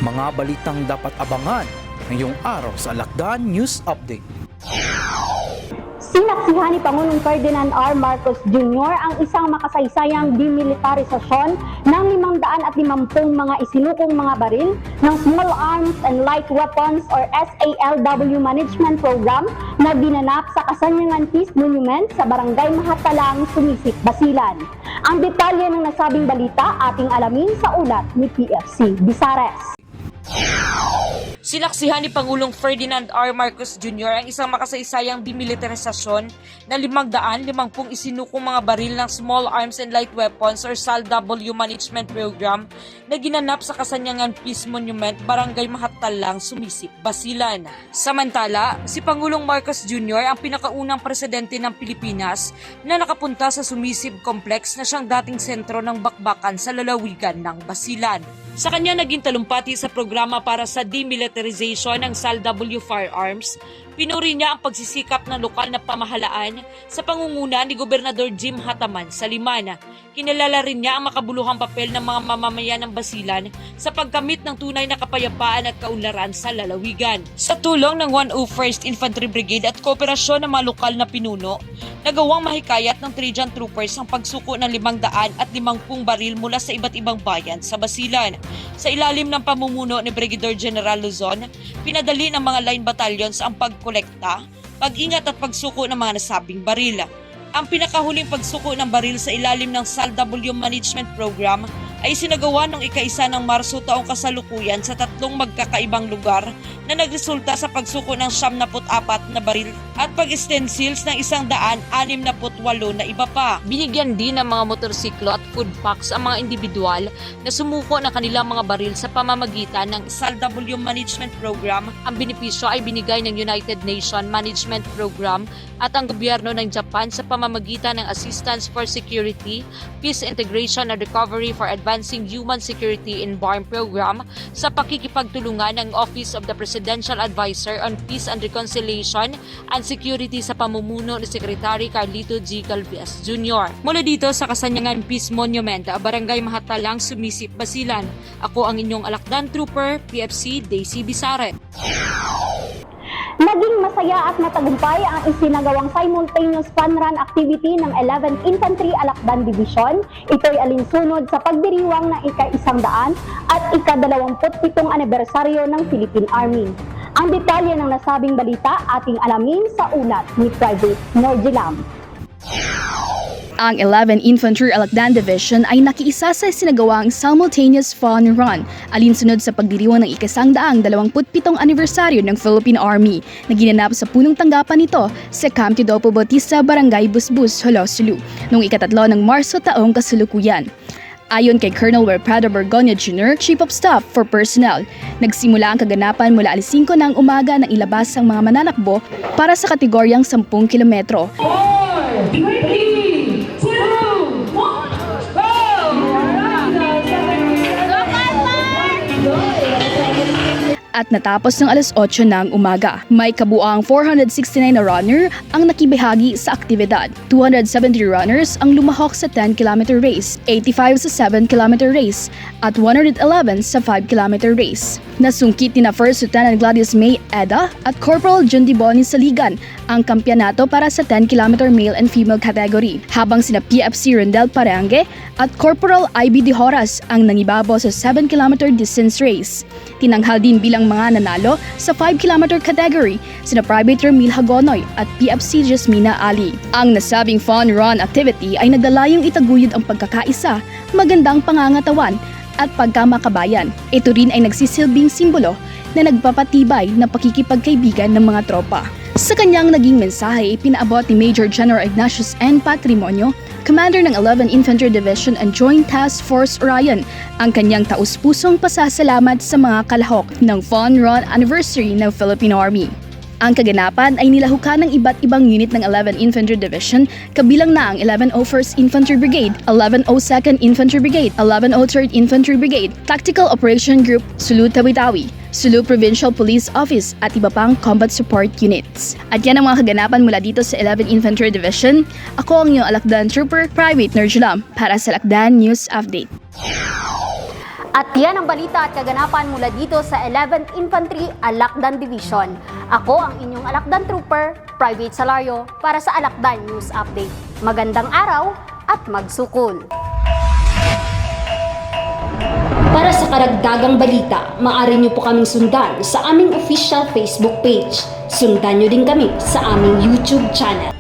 Mga balitang dapat abangan ngayong araw sa Alakdan News Update. Sinaksihan ni Pangulong Ferdinand R. Marcos Jr. ang isang makasaysayang demilitarisasyon ng 550 mga isinukong mga baril ng Small Arms and Light Weapons or SALW Management Program na dinanap sa Kasanyagan Peace Monument sa Barangay Mahatalang, Sumisip, Basilan. Ang detalye ng nasabing balita ating alamin sa ulat ni PFC Bisares. Sinaksihan ni Pangulong Ferdinand R. Marcos Jr. ang isang makasaysayang demilitarisasyon na 550 isinukong mga baril ng Small Arms and Light Weapons or SALW Management Program na ginanap sa Kasanyagan Peace Monument, Barangay Mahatalang, Sumisip, Basilan. Samantala, si Pangulong Marcos Jr. ang pinakaunang presidente ng Pilipinas na nakapunta sa Sumisip Complex na siyang dating sentro ng bakbakan sa lalawigan ng Basilan. Sa kanya naging talumpati sa programa para sa demilitarization ng SALW firearms, pinuri niya ang pagsisikap ng lokal na pamahalaan sa pangunguna ni Gobernador Jim Hataman sa Liman. Kinilala rin niya ang makabuluhang papel ng mga mamamayan ng Basilan sa pagkamit ng tunay na kapayapaan at kaunlaran sa lalawigan. Sa tulong ng 101st Infantry Brigade at kooperasyon ng mga lokal na pinuno, nagawang mahikayat ng Trojan Troopers ang pagsuko ng 550 baril mula sa iba't ibang bayan sa Basilan. Sa ilalim ng pamumuno ni Brigadier General Luzon, pinadali ng mga line battalions ang pagkolekta, pag-ingat at pagsuko ng mga nasabing baril. Ang pinakahuling pagsuko ng baril sa ilalim ng SALW Management Program ay sinagawa noong ika-1 ng Marso taong kasalukuyan sa 3 magkakaibang lugar na nagresulta sa pagsuko ng 74 na baril at pag-stencils ng 168 na iba pa. Binigyan din ng mga motorsiklo at food packs ang mga individual na sumuko ng kanilang mga baril sa pamamagitan ng SALW Management Program. Ang benepisyo ay binigay ng United Nations Management Program at ang gobyerno ng Japan sa pamamagitan ng Assistance for Security, Peace Integration and Recovery for Advancing Human Security in BARM Program sa pakikipagtulungan ng Office of the Presidential Advisor on Peace and Reconciliation and Security sa pamumuno ni Secretary Carlito G. Galvez Jr. Mula dito sa Kasanyagan Peace Monument, Barangay Mahatalang, Sumisip, Basilan, ako ang inyong Alakdan Trooper, PFC Daisy Bisares. Naging masaya at matagumpay ang isinagawang simultaneous fun run activity ng 11th Infantry Alakdan Division. Ito'y alinsunod sa pagdiriwang ng ika-100 at ika-27 anibersaryo ng Philippine Army. Ang detalye ng nasabing balita ating alamin sa ulat ni Private Norjilam. Ang 11th Infantry Alakdan Division ay nakiisa sa sinagawang simultaneous fun run alinsunod sa pagdiriwang ng ika-127 anibersaryo ng Philippine Army na ginanap sa punong tanggapan nito sa Camp Teodopo Bautista, Barangay Busbus, Holosulu noong ika-3 ng Marso taong kasalukuyan. Ayon kay Colonel Wilfredo Bergonia Jr., Chief of Staff for Personnel, nagsimula ang kaganapan mula alas 5 ng umaga nang ilabas ang mga mananakbo para sa kategoryang 10 kilometro. 4, 3, 2, 1, go! At natapos ng alas 8 ng umaga. May kabuang 469 na runner ang nakibahagi sa aktibidad. 270 runners ang lumahok sa 10-kilometer race, 85 sa 7-kilometer race, at 111 sa 5-kilometer race. Nasungkit ni na First Lieutenant Gladys May Eda at Corporal John Diboni Saligan ang kampyonato para sa 10-kilometer male and female category, habang sina PFC Rendel Parange at Corporal IB De Horas ang nangibabaw sa 7-kilometer distance race. Tinanghal din bilang mga nanalo sa 5-kilometer category sina Private Ramil Hagonoy at PFC Jasmina Ali. Ang nasabing fun run activity ay naglalayong itaguyod ang pagkakaisa, magandang pangangatawan at pagkamakabayan. Ito rin ay nagsisilbing simbolo na nagpapatibay ng pakikipagkaibigan ng mga tropa. Sa kanyang naging mensahe, pinaabot ni Major General Ignatius N. Patrimonio, Commander ng 11th Infantry Division and Joint Task Force Orion, ang kanyang taus-pusong pasasalamat sa mga kalahok ng Fun Run Anniversary ng Philippine Army. Ang kaganapan ay nilahukan ng iba't ibang unit ng 11th Infantry Division, kabilang na ang 111st Infantry Brigade, 112nd Infantry Brigade, 103rd Infantry Brigade, Tactical Operation Group, Sulu Tawi-Tawi, Sulu Provincial Police Office at iba pang combat support units. At yan ang mga kaganapan mula dito sa 11th Infantry Division. Ako ang iyong Alakdan Trooper, Private Norjilam, para sa Alakdan News Update. At yan ang balita at kaganapan mula dito sa 11th Infantry Alakdan Division. Ako ang inyong Alakdan Trooper, Private Salario, para sa Alakdan News Update. Magandang araw at magsukol! Para sa karagdagang balita, maaari niyo po kaming sundan sa aming official Facebook page. Sundan niyo din kami sa aming YouTube channel.